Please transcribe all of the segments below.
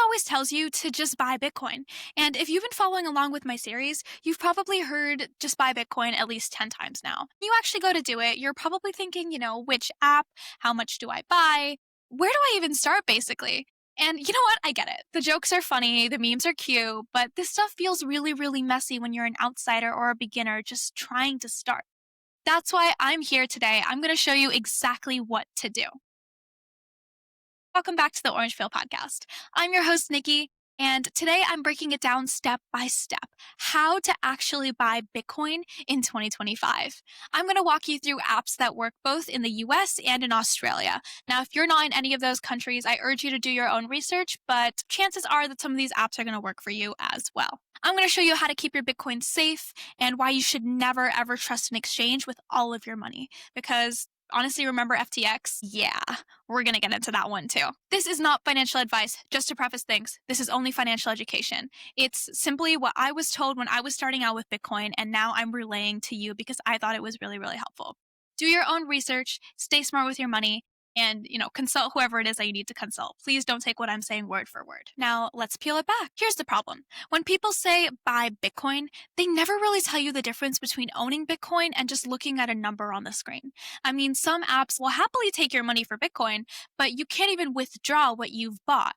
always tells you to just buy Bitcoin. And if you've been following along with my series, you've probably heard just buy Bitcoin at least 10 times now. You actually go to do it, you're probably thinking, which app, how much do I buy? Where do I even start, basically? And you know what? I get it. The jokes are funny, the memes are cute, but this stuff feels really, really messy when you're an outsider or a beginner just trying to start. That's why I'm here today. I'm going to show you exactly what to do. Welcome back to the Orange Peel Podcast. I'm your host, Nicki, and today I'm breaking it down step by step how to actually buy Bitcoin in 2025. I'm going to walk you through apps that work both in the US and in Australia. Now, if you're not in any of those countries, I urge you to do your own research, but chances are that some of these apps are going to work for you as well. I'm going to show you how to keep your Bitcoin safe and why you should never ever trust an exchange with all of your money because honestly, remember FTX? Yeah, we're going to get into that one too. This is not financial advice, just to preface things. This is only financial education. It's simply what I was told when I was starting out with Bitcoin, and now I'm relaying to you because I thought it was really, really helpful. Do your own research, stay smart with your money, and, consult whoever it is that you need to consult. Please don't take what I'm saying word for word. Now, let's peel it back. Here's the problem. When people say buy Bitcoin, they never really tell you the difference between owning Bitcoin and just looking at a number on the screen. I mean, some apps will happily take your money for Bitcoin, but you can't even withdraw what you've bought.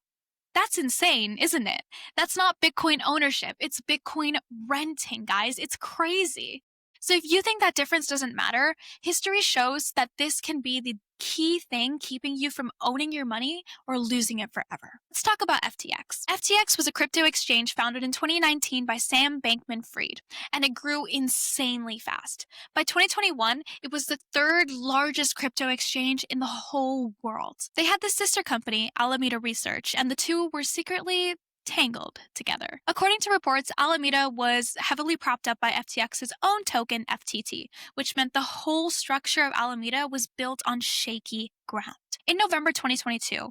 That's insane, isn't it? That's not Bitcoin ownership. It's Bitcoin renting, guys. It's crazy. So if you think that difference doesn't matter, history shows that this can be the key thing keeping you from owning your money or losing it forever. Let's talk about FTX. FTX was a crypto exchange founded in 2019 by Sam Bankman-Fried, and it grew insanely fast. By 2021, it was the third largest crypto exchange in the whole world. They had this sister company, Alameda Research, and the two were secretly tangled together. According to reports, Alameda was heavily propped up by FTX's own token, FTT, which meant the whole structure of Alameda was built on shaky ground. In November 2022,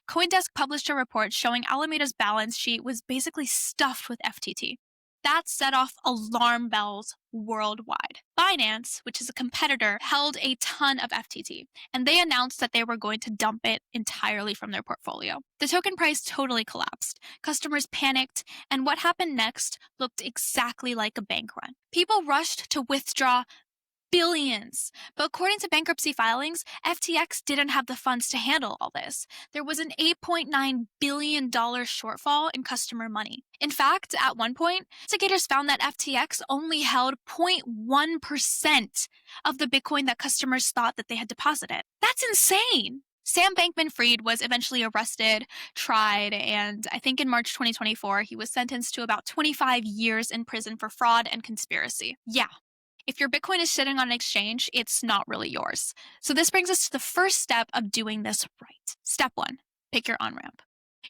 CoinDesk published a report showing Alameda's balance sheet was basically stuffed with FTT. That set off alarm bells worldwide. Binance, which is a competitor, held a ton of FTT, and they announced that they were going to dump it entirely from their portfolio. The token price totally collapsed. Customers panicked, and what happened next looked exactly like a bank run. People rushed to withdraw billions. But according to bankruptcy filings, FTX didn't have the funds to handle all this. There was an $8.9 billion shortfall in customer money. In fact, at one point, investigators found that FTX only held 0.1% of the Bitcoin that customers thought that they had deposited. That's insane. Sam Bankman-Fried was eventually arrested, tried, and I think in March 2024, he was sentenced to about 25 years in prison for fraud and conspiracy. Yeah. If your Bitcoin is sitting on an exchange, it's not really yours. So this brings us to the first step of doing this right. Step 1, pick your on-ramp.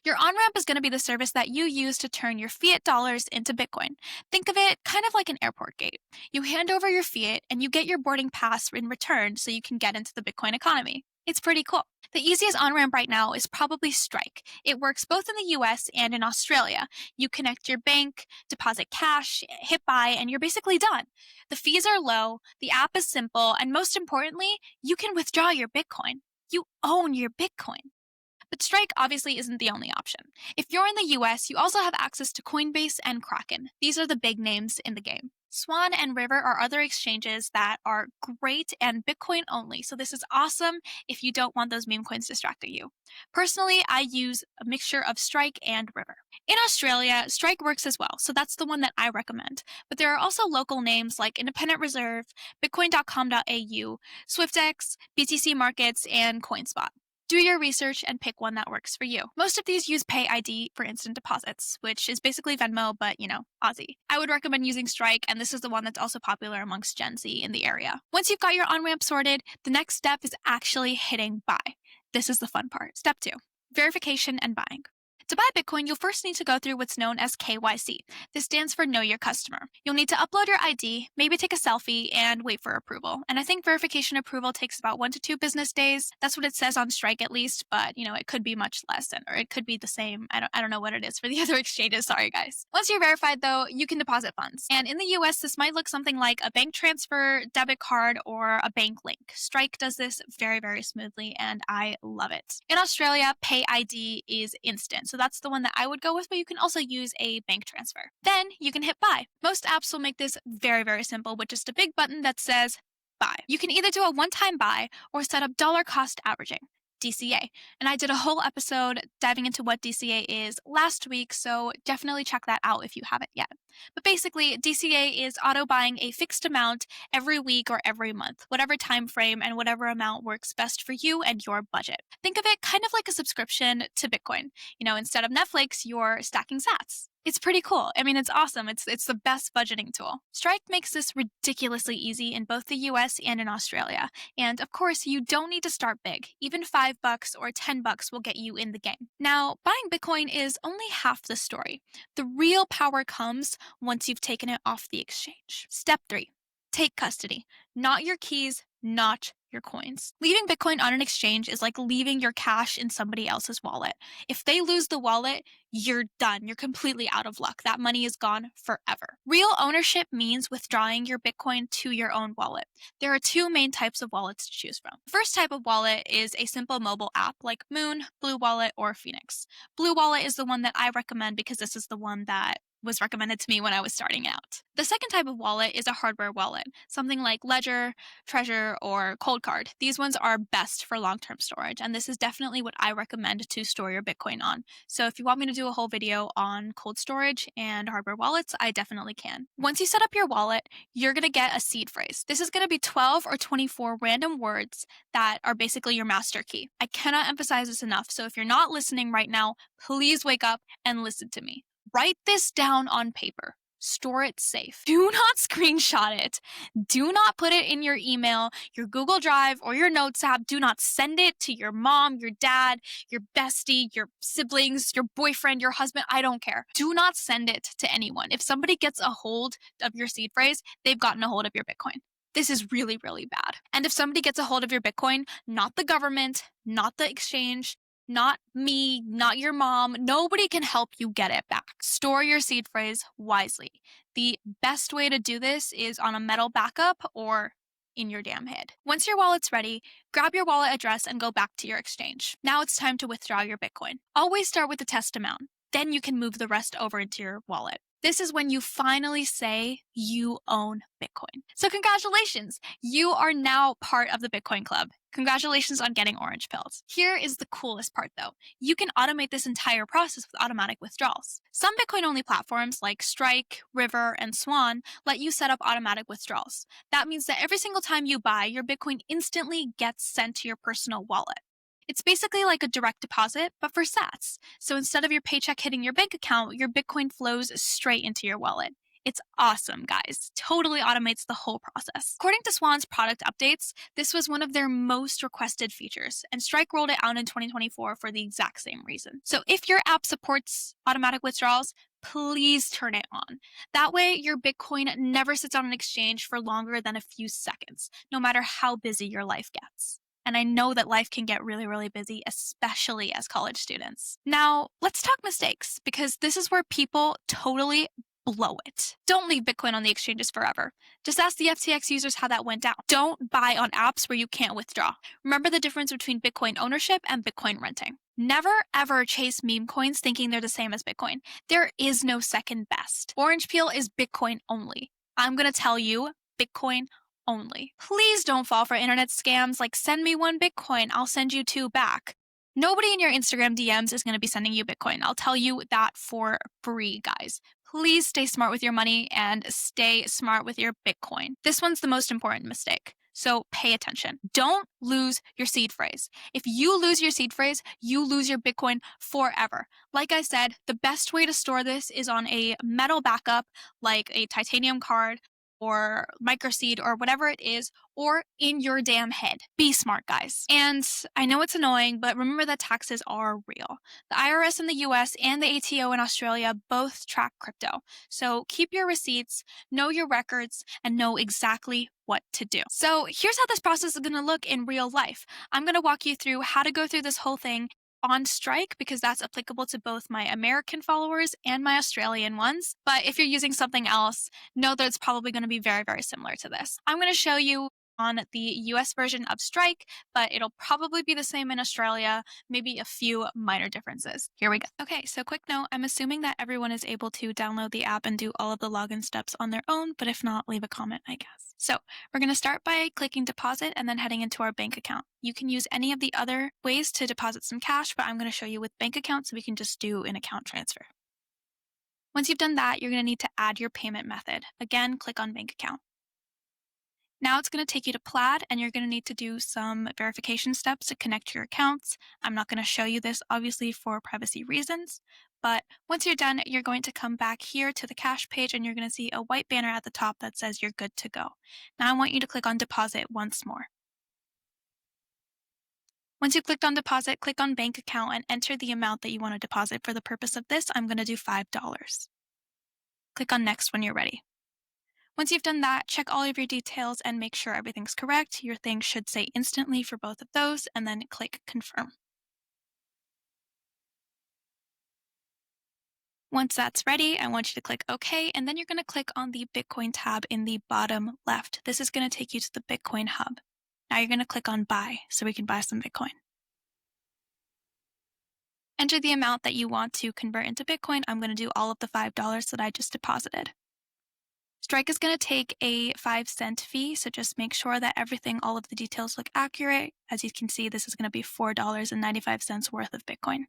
Your on-ramp is going to be the service that you use to turn your fiat dollars into Bitcoin. Think of it kind of like an airport gate. You hand over your fiat and you get your boarding pass in return so you can get into the Bitcoin economy. It's pretty cool. The easiest on-ramp right now is probably Strike. It works both in the US and in Australia. You connect your bank, deposit cash, hit buy, and you're basically done. The fees are low, the app is simple, and most importantly, you can withdraw your Bitcoin. You own your Bitcoin. But Strike obviously isn't the only option. If you're in the US, you also have access to Coinbase and Kraken. These are the big names in the game. Swan and River are other exchanges that are great and Bitcoin only, so this is awesome if you don't want those meme coins distracting you. Personally, I use a mixture of Strike and River. In Australia, Strike works as well, so that's the one that I recommend. But there are also local names like Independent Reserve, Bitcoin.com.au, SwiftX, BTC Markets, and CoinSpot. Do your research and pick one that works for you. Most of these use Pay ID for instant deposits, which is basically Venmo, but Aussie. I would recommend using Strike, and this is the one that's also popular amongst genZ in the area. Once you've got your on-ramp sorted, the next step is actually hitting buy. This is the fun part. Step 2, verification and buying. To buy Bitcoin, you'll first need to go through what's known as KYC. This stands for Know Your Customer. You'll need to upload your ID, maybe take a selfie, and wait for approval. And I think verification approval takes about 1 to 2 business days. That's what it says on Strike at least, but it could be much less, or it could be the same. I don't know what it is for the other exchanges. Sorry, guys. Once you're verified, though, you can deposit funds. And in the US, this might look something like a bank transfer, debit card, or a bank link. Strike does this very, very smoothly, and I love it. In Australia, Pay ID is instant. So that's the one that I would go with, but you can also use a bank transfer. Then you can hit buy. Most apps will make this very, very simple with just a big button that says buy. You can either do a one-time buy or set up dollar cost averaging, DCA. And I did a whole episode diving into what DCA is last week, so definitely check that out if you haven't yet. But basically, DCA is auto buying a fixed amount every week or every month, whatever time frame and whatever amount works best for you and your budget. Think of it kind of like a subscription to Bitcoin. Instead of Netflix, you're stacking sats. It's pretty cool. I mean, it's awesome. It's the best budgeting tool. Strike makes this ridiculously easy in both the US and in Australia. And of course, you don't need to start big. Even $5 or $10 will get you in the game. Now, buying Bitcoin is only half the story. The real power comes once you've taken it off the exchange. Step 3, take custody. Not your keys, not your coins. Leaving Bitcoin on an exchange is like leaving your cash in somebody else's wallet. If they lose the wallet, you're done. You're completely out of luck. That money is gone forever. Real ownership means withdrawing your Bitcoin to your own wallet. There are two main types of wallets to choose from. The first type of wallet is a simple mobile app like Moon, Blue Wallet, or Phoenix. Blue Wallet is the one that I recommend because this is the one that was recommended to me when I was starting out. The second type of wallet is a hardware wallet, something like Ledger, Treasure, or Cold Card. These ones are best for long-term storage, and this is definitely what I recommend to store your Bitcoin on. So if you want me to do a whole video on cold storage and hardware wallets, I definitely can. Once you set up your wallet, you're going to get a seed phrase. This is going to be 12 or 24 random words that are basically your master key. I cannot emphasize this enough, so if you're not listening right now, please wake up and listen to me. Write this down on paper. Store it safe. Do not screenshot it. Do not put it in your email, your Google Drive, or your Notes app. Do not send it to your mom, your dad, your bestie, your siblings, your boyfriend, your husband. I don't care. Do not send it to anyone. If somebody gets a hold of your seed phrase, they've gotten a hold of your Bitcoin. This is really, really bad. And if somebody gets a hold of your Bitcoin, not the government, not the exchange, not me, not your mom, nobody can help you get it back. Store your seed phrase wisely. The best way to do this is on a metal backup or in your damn head. Once your wallet's ready, grab your wallet address and go back to your exchange. Now it's time to withdraw your Bitcoin. Always start with the test amount. Then you can move the rest over into your wallet. This is when you finally say you own Bitcoin. So congratulations, you are now part of the Bitcoin Club. Congratulations on getting orange pilled. Here is the coolest part though. You can automate this entire process with automatic withdrawals. Some Bitcoin-only platforms like Strike, River, and Swan let you set up automatic withdrawals. That means that every single time you buy, your Bitcoin instantly gets sent to your personal wallet. It's basically like a direct deposit, but for sats. So instead of your paycheck hitting your bank account, your Bitcoin flows straight into your wallet. It's awesome, guys. Totally automates the whole process. According to Swan's product updates, this was one of their most requested features, and Strike rolled it out in 2024 for the exact same reason. So if your app supports automatic withdrawals, please turn it on. That way, your Bitcoin never sits on an exchange for longer than a few seconds, no matter how busy your life gets. And I know that life can get really, really busy, especially as college students. Now, let's talk mistakes, because this is where people totally blow it. Don't leave Bitcoin on the exchanges forever. Just ask the FTX users how that went down. Don't buy on apps where you can't withdraw. Remember the difference between Bitcoin ownership and Bitcoin renting. Never ever chase meme coins thinking they're the same as Bitcoin. There is no second best. Orange Peel is Bitcoin only. I'm going to tell you, Bitcoin only. Please don't fall for internet scams like send me 1 Bitcoin, I'll send you 2 back. Nobody in your Instagram DMs is going to be sending you Bitcoin. I'll tell you that for free, guys. Please stay smart with your money and stay smart with your Bitcoin. This one's the most important mistake. So pay attention. Don't lose your seed phrase. If you lose your seed phrase, you lose your Bitcoin forever. Like I said, the best way to store this is on a metal backup like a titanium card or microseed or whatever it is, or in your damn head. Be smart, guys. And I know it's annoying, but remember that taxes are real. The IRS in the US and the ATO in Australia both track crypto. So keep your receipts, know your records, and know exactly what to do. So here's how this process is going to look in real life. I'm going to walk you through how to go through this whole thing on Strike, because that's applicable to both my American followers and my Australian ones. But if you're using something else, know that it's probably going to be very, very similar to this. I'm going to show you on the US version of Strike, but it'll probably be the same in Australia, maybe a few minor differences. Here we go. Okay, so quick note, I'm assuming that everyone is able to download the app and do all of the login steps on their own, but if not, leave a comment, I guess. So we're going to start by clicking deposit and then heading into our bank account. You can use any of the other ways to deposit some cash, but I'm going to show you with bank account so we can just do an account transfer. Once you've done that, you're going to need to add your payment method. Again, click on bank account. Now it's going to take you to Plaid, and you're going to need to do some verification steps to connect your accounts. I'm not going to show you this, obviously, for privacy reasons. But once you're done, you're going to come back here to the cash page, and you're going to see a white banner at the top that says you're good to go. Now I want you to click on deposit once more. Once you've clicked on deposit, click on bank account and enter the amount that you want to deposit. For the purpose of this, I'm going to do $5. Click on next when you're ready. Once you've done that, check all of your details and make sure everything's correct. Your thing should say instantly for both of those, and then click confirm. Once that's ready, I want you to click OK, and then you're going to click on the Bitcoin tab in the bottom left. This is going to take you to the Bitcoin hub. Now you're going to click on buy so we can buy some Bitcoin. Enter the amount that you want to convert into Bitcoin. I'm going to do all of the $5 that I just deposited. Strike is going to take a 5-cent fee, so just make sure that all of the details look accurate. As you can see, this is going to be $4.95 worth of Bitcoin.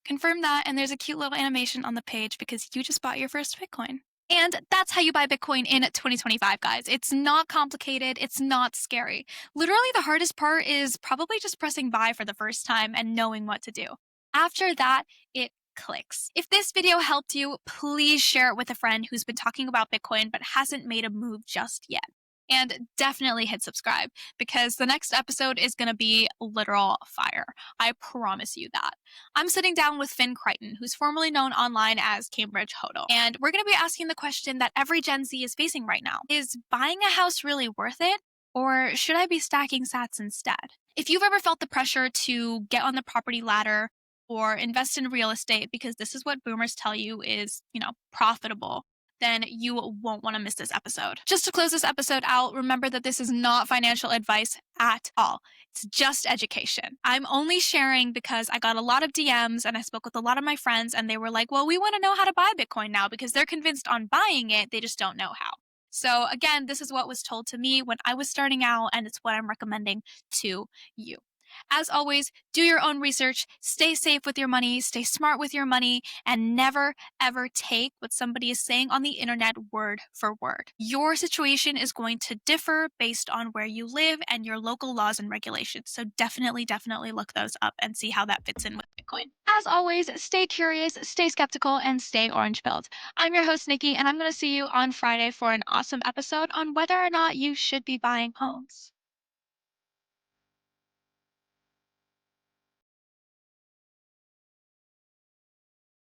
Confirm that, and there's a cute little animation on the page because you just bought your first Bitcoin. And that's how you buy Bitcoin in 2025, guys. It's not complicated. It's not scary. Literally, the hardest part is probably just pressing buy for the first time and knowing what to do. After that, it clicks. If this video helped you, please share it with a friend who's been talking about Bitcoin but hasn't made a move just yet. And definitely hit subscribe because the next episode is going to be literal fire. I promise you that. I'm sitting down with Finn Crichton, who's formerly known online as Cambridge Hodel. And we're going to be asking the question that every Gen Z is facing right now. Is buying a house really worth it? Or should I be stacking sats instead? If you've ever felt the pressure to get on the property ladder or invest in real estate because this is what boomers tell you is, profitable, then you won't want to miss this episode. Just to close this episode out, remember that this is not financial advice at all. It's just education. I'm only sharing because I got a lot of DMs and I spoke with a lot of my friends and they were like, well, we want to know how to buy Bitcoin now because they're convinced on buying it. They just don't know how. So again, this is what was told to me when I was starting out and it's what I'm recommending to you. As always, do your own research, stay safe with your money, stay smart with your money, and never, ever take what somebody is saying on the internet word for word. Your situation is going to differ based on where you live and your local laws and regulations. So definitely look those up and see how that fits in with Bitcoin. As always, stay curious, stay skeptical, and stay orange-pilled. I'm your host, Nicki, and I'm going to see you on Friday for an awesome episode on whether or not you should be buying homes.